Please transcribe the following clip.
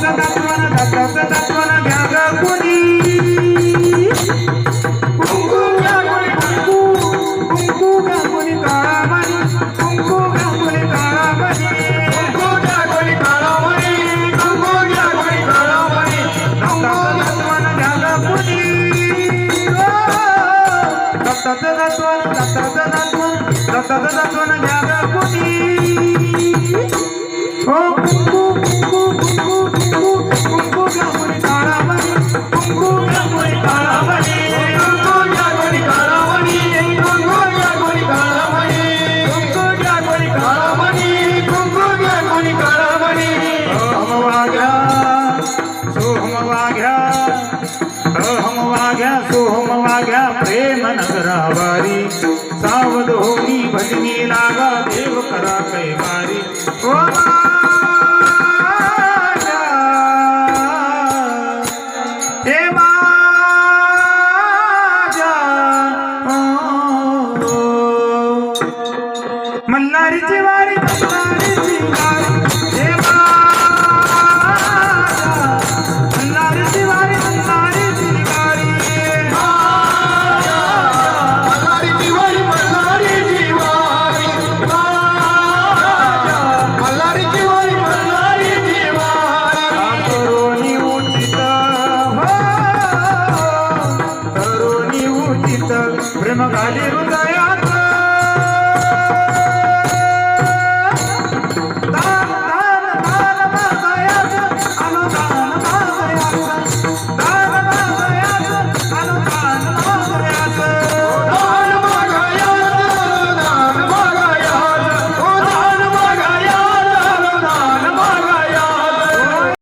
तत्वन घ्या ग कोणी कुंकू घ्या कोणी कुंकू घ्या कोणी काळा मणी कुंकू घ्या कोणी काळा मणी कुंकू घ्या कोणी काळा मणी कुंकू घ्या कोणी काळा मणी तत्वन घ्या ग कोणी तत्वन घ्या ग कोणी हो कुंकू कुंकू कुंकू कुंकू कुंकू घ्या कोणी काळा मणी कुंकू घ्या कोणी काळा मणी कुंकू घ्या कोणी काळा मणी कुंकू घ्या कोणी काळा मणी कुंकू घ्या कोणी काळा मणी कुंकू घ्या कोणी काळा मणी हम वाघ्या सोहम वाघ्या हम वाघ्या सोहम वाघ्या प्रेम नगरावारी सावध होनी भजनी लागा देव करा कैवारी ओ